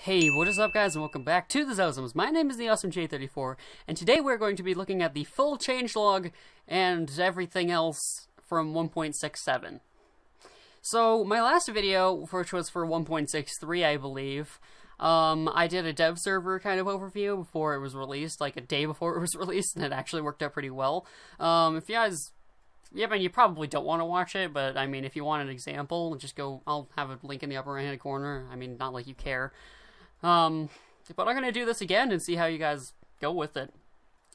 Hey, what is up guys, and welcome back to the Zosums. My name is the Awesome J34, and today we're going to be looking at the full changelog and everything else from 1.67. So, my last video, which was for 1.63, I believe, I did a dev server kind of overview before it was released, like a day before it was released, and it actually worked out pretty well. If you guys... Yeah, I mean, you probably don't want to watch it, but, I mean, if you want an example, just go... I'll have a link in the upper right-hand corner. I mean, not like you care. But I'm going to do this again and see how you guys go with it.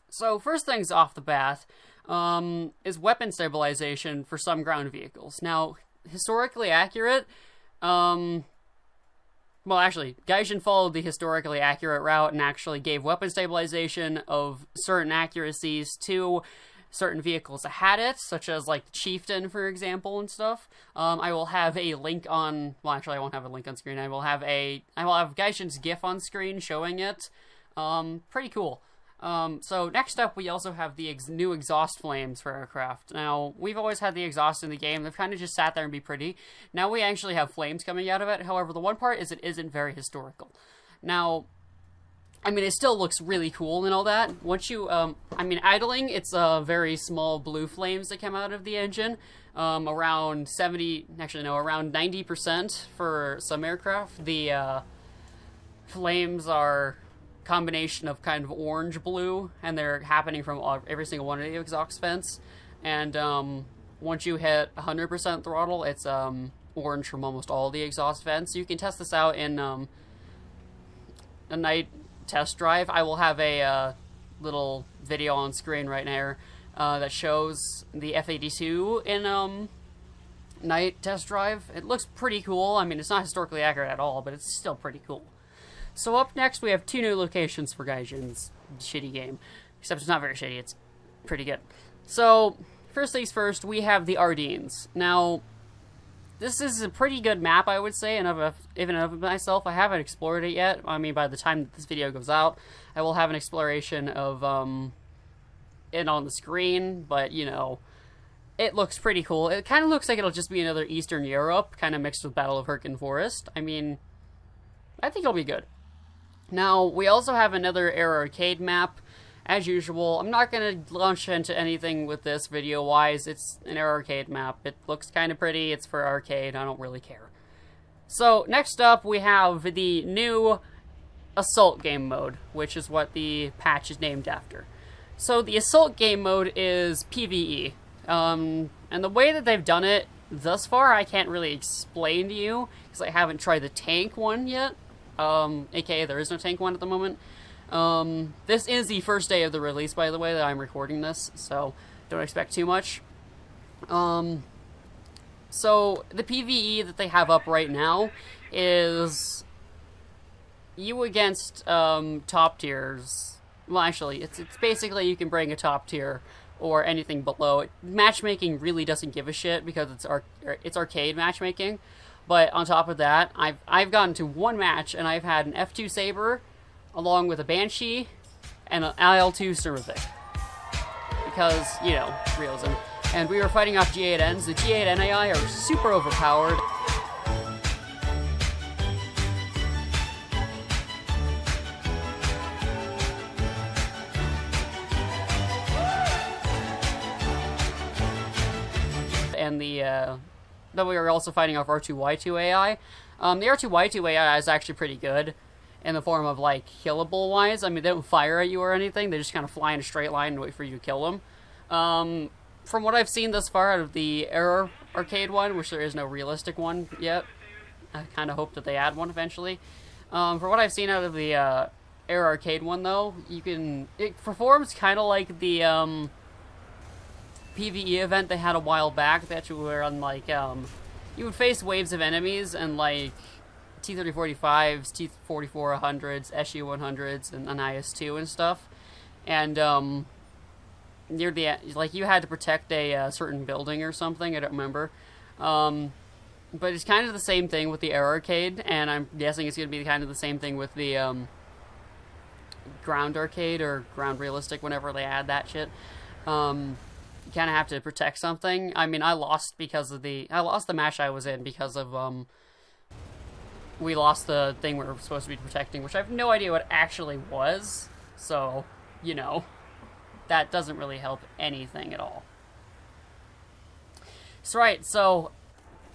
So, first things off the bat, is weapon stabilization for some ground vehicles. Now, historically accurate, well, actually, Gaijin followed the historically accurate route and actually gave weapon stabilization of certain accuracies to certain vehicles that had it, such as, like, the Chieftain, for example, and stuff. I will have a link on... Well, actually, I won't have a link on screen. I will have Gaijin's GIF on screen showing it. Pretty cool. So, next up, we also have the new exhaust flames for aircraft. Now, we've always had the exhaust in the game. They've kind of just sat there and be pretty. Now we actually have flames coming out of it. However, the one part is it isn't very historical. Now... I mean, it still looks really cool and all that. Once you, I mean, idling, it's very small blue flames that come out of the engine. Around 90% for some aircraft. The flames are a combination of kind of orange-blue, and they're happening from every single one of the exhaust vents. And once you hit 100% throttle, it's orange from almost all the exhaust vents. You can test this out in a night test drive. I will have a little video on screen right now that shows the F-82 in night test drive. It looks pretty cool. I mean, it's not historically accurate at all, but it's still pretty cool. So up next, we have two new locations for Gaijin's shitty game. Except it's not very shitty, it's pretty good. So, first things first, we have the Ardennes. Now, this is a pretty good map, I would say, even of myself. I haven't explored it yet. I mean, by the time that this video goes out, I will have an exploration of it on the screen, but, you know, it looks pretty cool. It kind of looks like it'll just be another Eastern Europe, kind of mixed with Battle of Hurricane Forest. I mean, I think it'll be good. Now, we also have another Air Arcade map. As usual, I'm not going to launch into anything with this video-wise. It's an Air Arcade map. It looks kind of pretty. It's for arcade. I don't really care. So, next up, we have the new Assault game mode, which is what the patch is named after. So, the Assault game mode is PvE. And the way that they've done it thus far, I can't really explain to you, because I haven't tried the tank one yet. AKA, there is no tank one at the moment. This is the first day of the release, by the way, that I'm recording this, so don't expect too much. So the PvE that they have up right now is you against, top tiers. Well, actually, it's basically you can bring a top tier or anything below. Matchmaking really doesn't give a shit because it's arcade matchmaking. But on top of that, I've gotten to one match and I've had an F2 Saber along with a Banshee and an IL-2 Cervic. Because, you know, realism. And we were fighting off G8Ns. The G8 NAI are super overpowered. And then we were also fighting off R2Y2 AI. The R2Y2 AI is actually pretty good in the form of, like, killable-wise. I mean, they don't fire at you or anything. They just kind of fly in a straight line and wait for you to kill them. From what I've seen thus far out of the Air Arcade one, which there is no realistic one yet, I kind of hope that they add one eventually. For what I've seen out of the Air Arcade one, though, it performs kind of like the PvE event they had a while back that you were on, like, you would face waves of enemies and, like, T-3045s, T-4400s, SU-100s, and an IS-2 and stuff. And, near the, like, you had to protect a certain building or something, I don't remember. But it's kind of the same thing with the Air Arcade, and I'm guessing it's going to be kind of the same thing with the, Ground Arcade, or Ground Realistic, whenever they add that shit. You kind of have to protect something. I mean, I lost the match I was in because of, we lost the thing we were supposed to be protecting, which I have no idea what it actually was. So, you know, that doesn't really help anything at all. So, right, so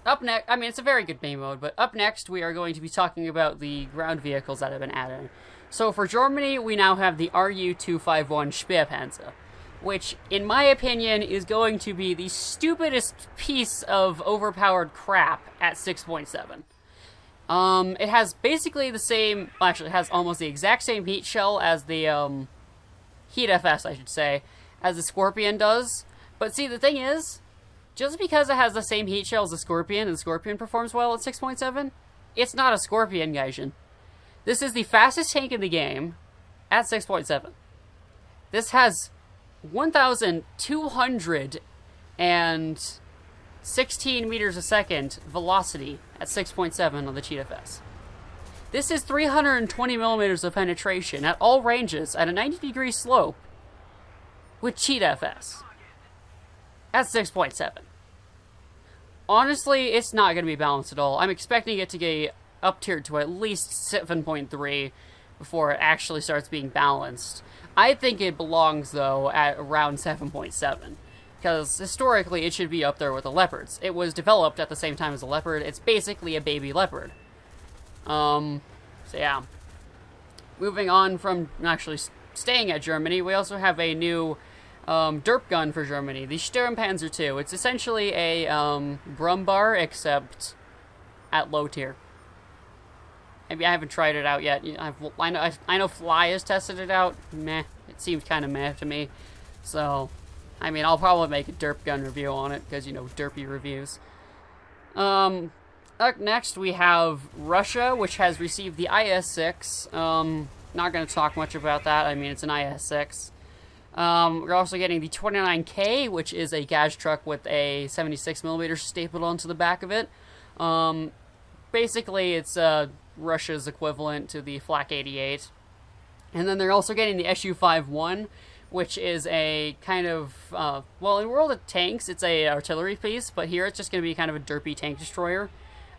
up next, I mean, it's a very good main mode, but up next we are going to be talking about the ground vehicles that have been added. So for Germany, we now have the RU-251 Speerpanzer, which, in my opinion, is going to be the stupidest piece of overpowered crap at 6.7. It has basically the same, well, actually, it has almost the exact same heat shell as the, Heat FS, I should say, as the Scorpion does. But see, the thing is, just because it has the same heat shell as the Scorpion, and the Scorpion performs well at 6.7, it's not a Scorpion, Gaijin. This is the fastest tank in the game at 6.7. This has 1,216 meters a second velocity at 6.7 on the Cheat FS. This is 320 millimeters of penetration at all ranges at a 90-degree slope with Cheat FS at 6.7. Honestly, it's not going to be balanced at all. I'm expecting it to get up-tiered to at least 7.3 before it actually starts being balanced. I think it belongs, though, at around 7.7. Because historically, it should be up there with the Leopards. It was developed at the same time as the Leopard. It's basically a baby Leopard. So yeah. Moving on from actually staying at Germany, we also have a new derp gun for Germany, the Sturmpanzer II. It's essentially a Brumbar, except at low tier. Maybe I haven't tried it out yet. I know Fly has tested it out. Meh. It seems kind of meh to me. So, I mean, I'll probably make a derp gun review on it, because, you know, derpy reviews. Up next, we have Russia, which has received the IS-6. Not going to talk much about that. I mean, it's an IS-6. We're also getting the 29K, which is a Gaz truck with a 76mm stapled onto the back of it. Basically, it's Russia's equivalent to the Flak 88. And then they're also getting the Su-51, which is a kind of, well, in World of Tanks, it's a artillery piece, but here it's just going to be kind of a derpy tank destroyer.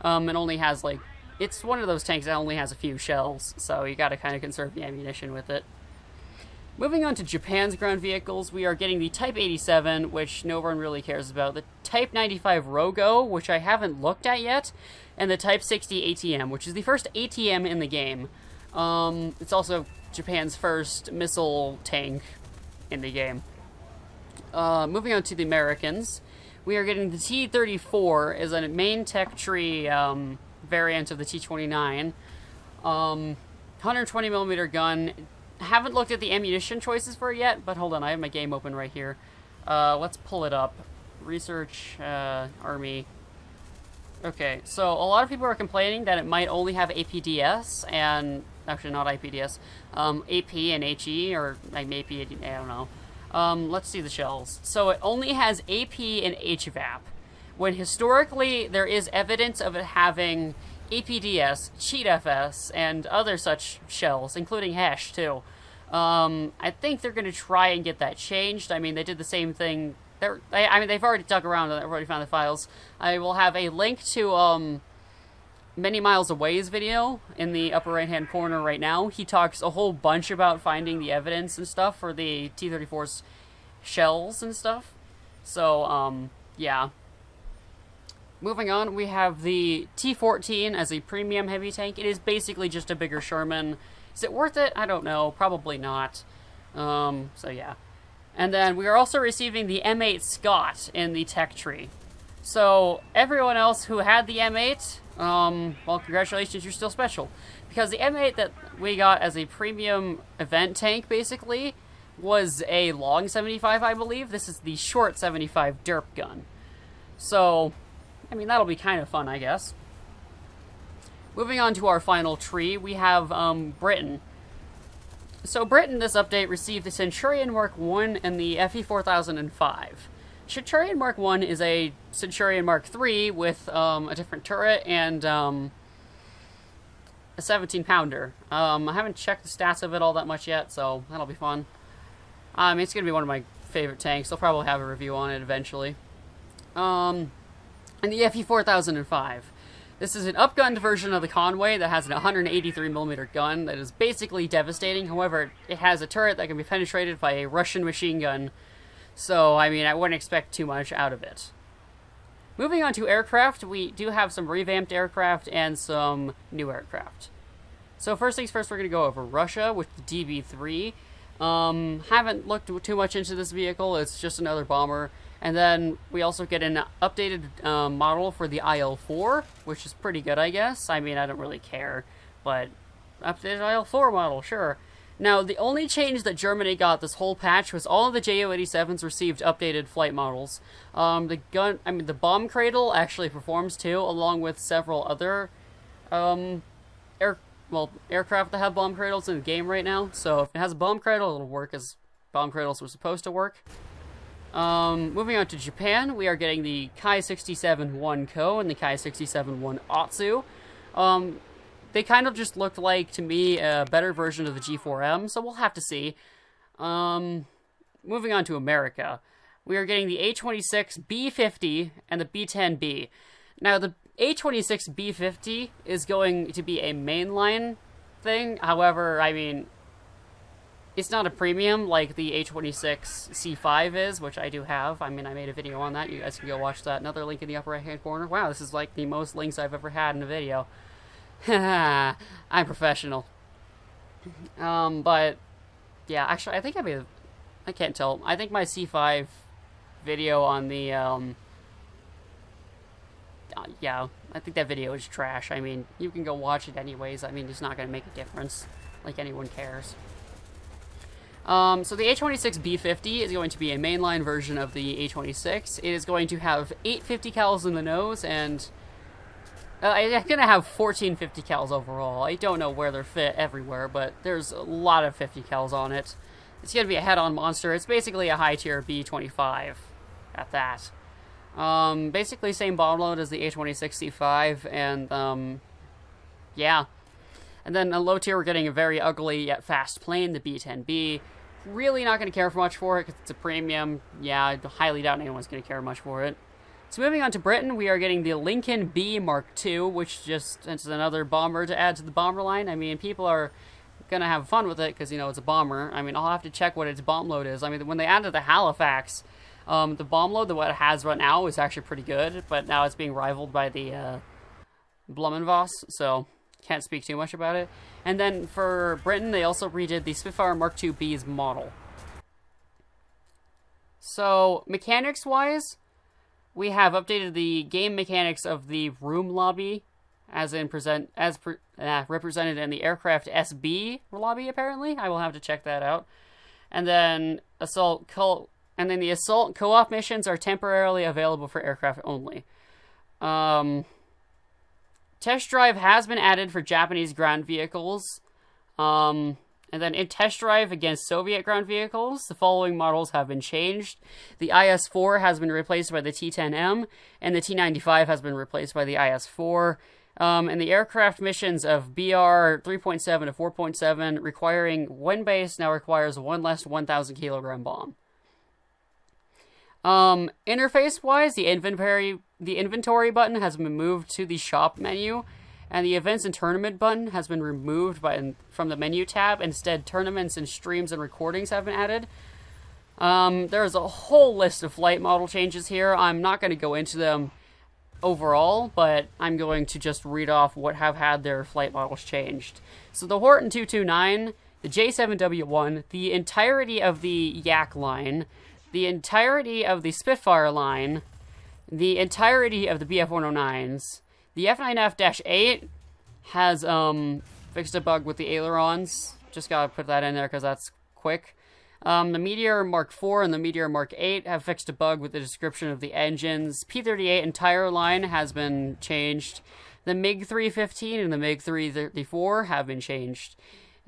It only has, like, it's one of those tanks that only has a few shells, so you gotta kind of conserve the ammunition with it. Moving on to Japan's ground vehicles, we are getting the Type 87, which no one really cares about, the Type 95 Rogo, which I haven't looked at yet, and the Type 60 ATM, which is the first ATM in the game. It's also Japan's first missile tank in the game. Moving on to the Americans, we are getting the T-34 as a main tech tree variant of the T-29. 120mm gun. Haven't looked at the ammunition choices for it yet, but hold on, I have my game open right here. Let's pull it up. Research, Army. Okay, so a lot of people are complaining that it might only have APDS, and actually not IPDS, AP and HE, or maybe, I don't know. Let's see the shells. So it only has AP and HVAP, when historically there is evidence of it having APDS, Cheat FS, and other such shells, including Hesh, too. I think they're going to try and get that changed. I mean, they did the same thing. I mean, they've already dug around and they've already found the files. I will have a link to Many Miles Away's video in the upper right-hand corner right now. He talks a whole bunch about finding the evidence and stuff for the T-34's shells and stuff. So, yeah. Moving on, we have the T-14 as a premium heavy tank. It is basically just a bigger Sherman. Is it worth it? I don't know. Probably not. So yeah. And then we are also receiving the M8 Scott in the tech tree. So everyone else who had the M8, well, congratulations, you're still special. Because the M8 that we got as a premium event tank, basically, was a long 75, I believe. This is the short 75 derp gun. So, I mean, that'll be kind of fun, I guess. Moving on to our final tree, we have Britain. So Britain, this update, received the Centurion Mark I and the FE4005. Centurion Mark I is a Centurion Mark III with a different turret and a 17-pounder. I haven't checked the stats of it all that much yet, so that'll be fun. It's going to be one of my favorite tanks. I'll probably have a review on it eventually. And the FE4005. This is an upgunned version of the Conway that has an 183mm gun that is basically devastating. However, it has a turret that can be penetrated by a Russian machine gun. So, I mean, I wouldn't expect too much out of it. Moving on to aircraft, we do have some revamped aircraft and some new aircraft. So first things first, we're going to go over Russia with the DB3. Haven't looked too much into this vehicle, it's just another bomber. And then we also get an updated model for the IL-4, which is pretty good, I guess. I mean, I don't really care, but updated IL-4 model, sure. Now, the only change that Germany got this whole patch was all of the Ju-87s received updated flight models. The bomb cradle actually performs too, along with several other aircraft that have bomb cradles in the game right now. So if it has a bomb cradle, it'll work as bomb cradles were supposed to work. Moving on to Japan, we are getting the Kai-67-1 Ko and the Kai-67-1 Otsu. They kind of just looked like, to me, a better version of the G4M, so we'll have to see. Moving on to America, we are getting the A-26 B-50 and the B-10B. Now, the A-26 B-50 is going to be a mainline thing. However, I mean, it's not a premium like the A-26 C5 is, which I do have. I mean, I made a video on that. You guys can go watch that. Another link in the upper right-hand corner. Wow, this is like the most links I've ever had in a video. I'm professional. But, yeah, actually, I think I can't tell. I think my C5 video on the, yeah, I think that video is trash. I mean, you can go watch it anyways. I mean, it's not going to make a difference. Like, anyone cares. So the A-26 B-50 is going to be a mainline version of the A-26. It is going to have 8 50 cals in the nose, and it's going to have 14 50 cals overall. I don't know where they're fit everywhere, but there's a lot of 50 cals on it. It's going to be a head-on monster. It's basically a high-tier B-25 at that. Basically same bomb load as the A-26 C5, and, yeah. And then a low tier, we're getting a very ugly yet fast plane, the B-10B. Really not going to care much for it because it's a premium. Yeah, I highly doubt anyone's going to care much for it. So moving on to Britain, we are getting the Lincoln B Mark II, which just is another bomber to add to the bomber line. I mean, people are going to have fun with it because, you know, it's a bomber. I mean, I'll have to check what its bomb load is. I mean, when they added the Halifax, the bomb load that what it has right now is actually pretty good, but now it's being rivaled by the Blumenvoss, so can't speak too much about it. And then for Britain, they also redid the Spitfire Mark II B's model. So, mechanics-wise, we have updated the game mechanics of the room lobby, as represented in the aircraft SB lobby, apparently. I will have to check that out. And then the assault co-op missions are temporarily available for aircraft only. Test drive has been added for Japanese ground vehicles. And then in test drive against Soviet ground vehicles, the following models have been changed. The IS-4 has been replaced by the T-10M, and the T-95 has been replaced by the IS-4. And the aircraft missions of BR 3.7 to 4.7 requiring one base now requires one less 1,000 kilogram bomb. Interface-wise, the inventory button has been moved to the shop menu, and the events and tournament button has been removed from the menu tab. Instead, tournaments and streams and recordings have been added. There's a whole list of flight model changes here. I'm not going to go into them overall, but I'm going to just read off what have had their flight models changed. So the Horton 229, the J7W1, the entirety of the Yak line, the entirety of the Spitfire line, the entirety of the BF-109s, the F9F-8 has fixed a bug with the ailerons. Just gotta put that in there because that's quick. The Meteor Mark IV and the Meteor Mark VIII have fixed a bug with the description of the engines. P-38 entire line has been changed. The MiG-315 and the MiG-334 have been changed.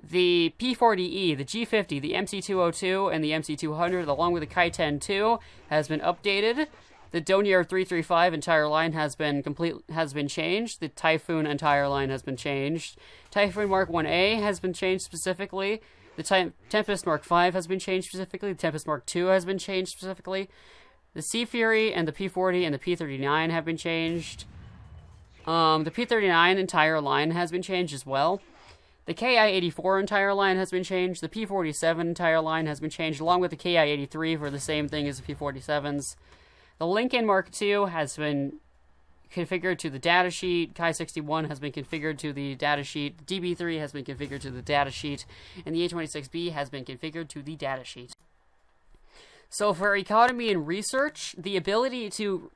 The P-40E, the G-50, the MC-202, and the MC-200, along with the Kai-10-2, has been updated. The Dornier 335 entire line has been changed. The Typhoon entire line has been changed. Typhoon Mark 1A has been changed specifically. The Tempest Mark V has been changed specifically. The Tempest Mark II has been changed specifically. The Sea Fury and the P-40 and the P-39 have been changed. The P-39 entire line has been changed as well. The Ki-84 entire line has been changed. The P-47 entire line has been changed, along with the Ki-83 for the same thing as the P-47s. The Lincoln Mark II has been configured to the datasheet. Ki-61 has been configured to the datasheet. DB3 has been configured to the datasheet. And the A-26B has been configured to the datasheet. So for economy and research, the ability to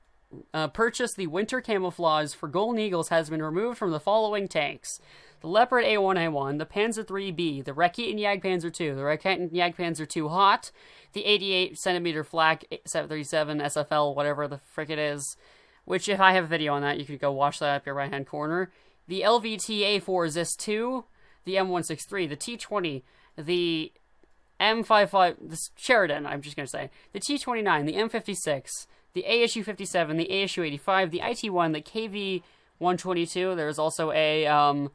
purchase the winter camouflage for Golden Eagles has been removed from the following tanks: the Leopard A1A1, the Panzer IIIB, the Raketen Jagdpanzer II, the Raketen Jagdpanzer II Hot, the 88cm Flak 737 SFL, whatever the frick it is, which if I have a video on that, you can go watch that up your right-hand corner, the LVT A4 ZIS-2, the M163, the T-20, the M55, the Sheridan, I'm just going to say, the T-29, the M56, the ASU-57, the ASU-85, the IT-1, the KV-122. There's also a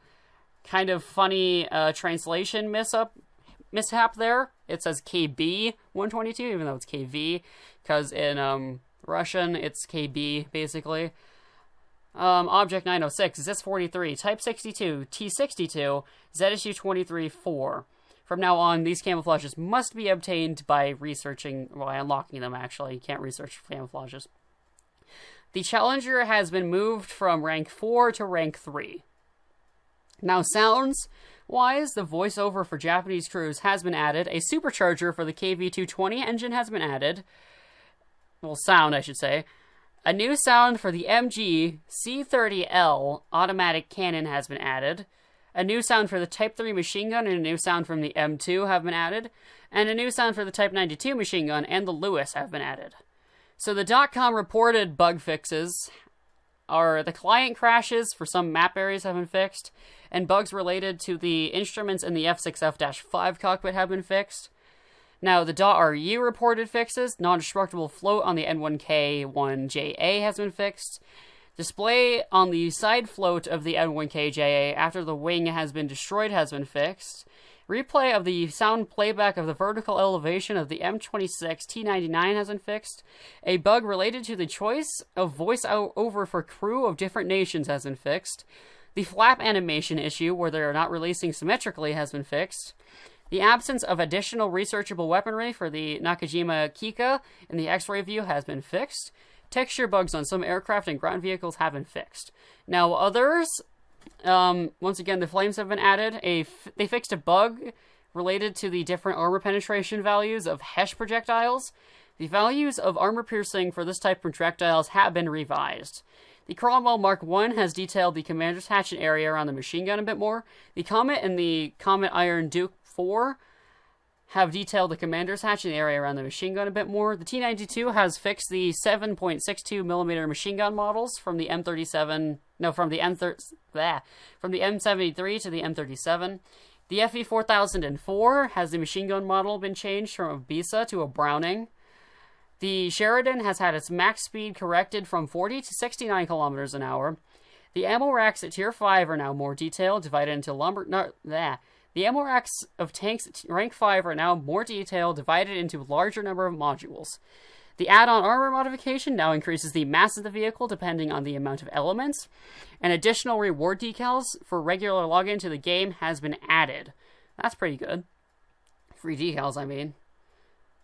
kind of funny translation mishap there. It says KB-122, even though it's KV, because in Russian it's KB, basically. Object 906, ZIS-43, Type 62, T-62, ZSU-23-4. From now on, these camouflages must be obtained by unlocking them, actually. You can't research camouflages. The Challenger has been moved from rank 4 to rank 3. Now, sounds-wise, the voiceover for Japanese crews has been added. A supercharger for the KV-220 engine has been added. Well, sound, I should say. A new sound for the MG C-30L automatic cannon has been added. A new sound for the Type 3 machine gun and a new sound from the M2 have been added. And a new sound for the Type 92 machine gun and the Lewis have been added. So the .com reported bug fixes are the client crashes for some map areas have been fixed, and bugs related to the instruments in the F6F-5 cockpit have been fixed. Now, the .ru reported fixes, non-destructible float on the N1K1JA has been fixed. Display on the side float of the N1KJA after the wing has been destroyed has been fixed. Replay of the sound playback of the vertical elevation of the M26 T99 has been fixed. A bug related to the choice of voice over for crew of different nations has been fixed. The flap animation issue, where they are not releasing symmetrically, has been fixed. The absence of additional researchable weaponry for the Nakajima Kika in the X-ray view has been fixed. Texture bugs on some aircraft and ground vehicles have been fixed. Now, others, once again, the flames have been added. They fixed a bug related to the different armor penetration values of HESH projectiles. The values of armor piercing for this type of projectiles have been revised. The Cromwell Mark I has detailed the commander's hatch and area around the machine gun a bit more. The Comet and the Comet Iron Duke IV have detailed the commander's hatch and the area around the machine gun a bit more. The T-92 has fixed the 7.62mm machine gun models from the M37, no, from the M73 to the M37. The FE 4004 has the machine gun model been changed from a Bisa to a Browning. The Sheridan has had its max speed corrected from 40 to 69 kilometers an hour. The ammo racks at Tier 5 are now more detailed, divided into The ammo racks of tanks at rank 5 are now more detailed, divided into a larger number of modules. The add-on armor modification now increases the mass of the vehicle depending on the amount of elements. And additional reward decals for regular login to the game has been added. That's pretty good. Free decals, I mean.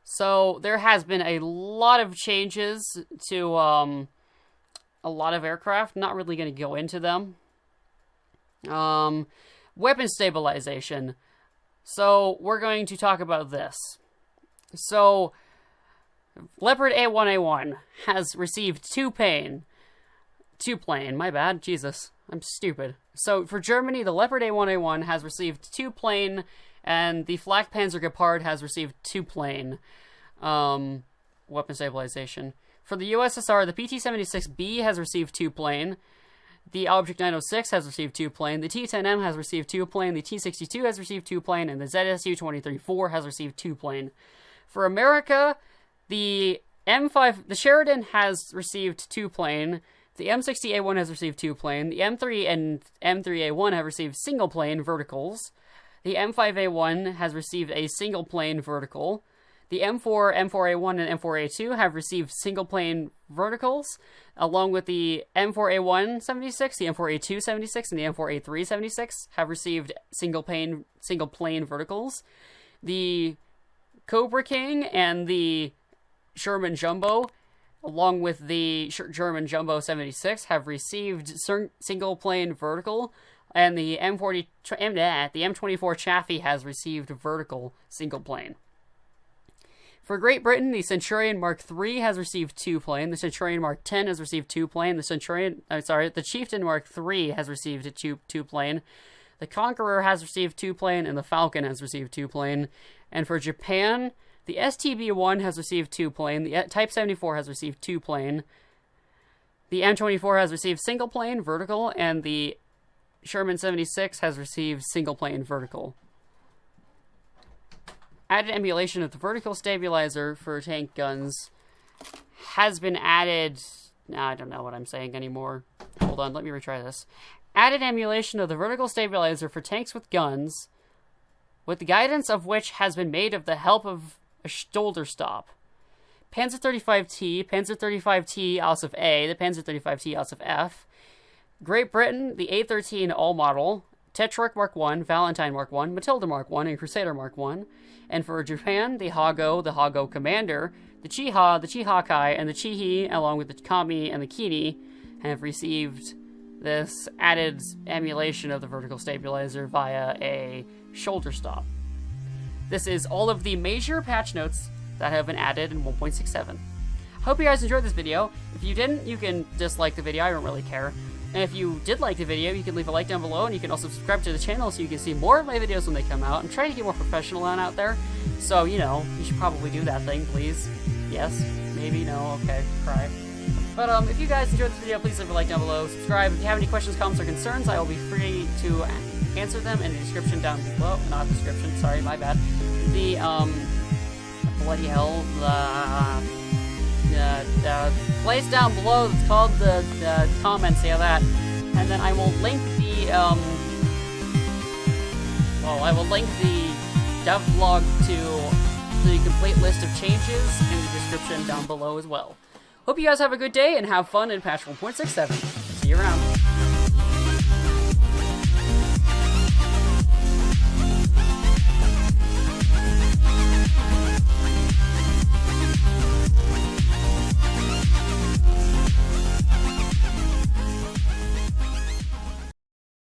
So there has been a lot of changes to a lot of aircraft. Not really going to go into them. Weapon stabilization. So we're going to talk about this. So Leopard A1A1 has received two plane, my bad, Jesus, I'm stupid. So for Germany, the Leopard A1A1 has received 2 plane, and the Flak Panzer Gepard has received 2 plane weapon stabilization. For the USSR, the PT-76B has received 2 plane, the Object 906 has received 2 plane, the T-10M has received 2 plane, the T-62 has received 2 plane, and the ZSU-23-4 has received 2 plane. For America, the Sheridan has received 2 plane, the M60A1 has received 2 plane, the M3 and M3A1 have received single plane verticals, the M5A1 has received a single plane vertical, The M4, M4A1, and M4A2 have received single-plane verticals, along with the M4A1 76, the M4A2 76, and the M4A3 76 have received single-plane verticals. The Cobra King and the Sherman Jumbo, along with the German Jumbo 76, have received single-plane vertical, and the M24 Chaffee has received vertical single-plane. For Great Britain, the Centurion Mark III has received 2-plane. The Centurion Mark X has received 2-plane. The Chieftain Mark III has received a 2-plane. The Conqueror has received 2-plane, and the Falcon has received 2-plane. And for Japan, the STB-1 has received 2-plane. The Type 74 has received 2-plane. The M24 has received single-plane vertical, and the Sherman 76 has received single-plane vertical. Added emulation of the vertical stabilizer for tank guns has been added. I don't know what I'm saying anymore. Hold on, let me retry this. Added emulation of the vertical stabilizer for tanks with guns, with the guidance of which has been made of the help of a shoulder stop. Panzer 35T, Panzer 35T Aus of A, the Panzer 35T Aus of F. Great Britain, the A13 All Model, Tetrarch Mark I, Valentine Mark I, Matilda Mark I, and Crusader Mark I. And for Japan, the Hago Commander, the Chiha, the Chihakai, and the Chihi, along with the Kami and the Kini, have received this added emulation of the vertical stabilizer via a shoulder stop. This is all of the major patch notes that have been added in 1.67. Hope you guys enjoyed this video. If you didn't, you can dislike the video, I don't really care. And if you did like the video, you can leave a like down below, and you can also subscribe to the channel so you can see more of my videos when they come out. I'm trying to get more professional out there, so, you know, you should probably do that thing, please. Yes, maybe, no, okay, cry. But if you guys enjoyed this video, please leave a like down below, subscribe. If you have any questions, comments, or concerns, I will be free to answer them in the description down below. Not description, sorry, my bad. The, bloody hell, the place down below that's called the comments, yeah, that. And then I will link the, I will link the devlog to the complete list of changes in the description down below as well. Hope you guys have a good day and have fun in patch 1.67. See you around.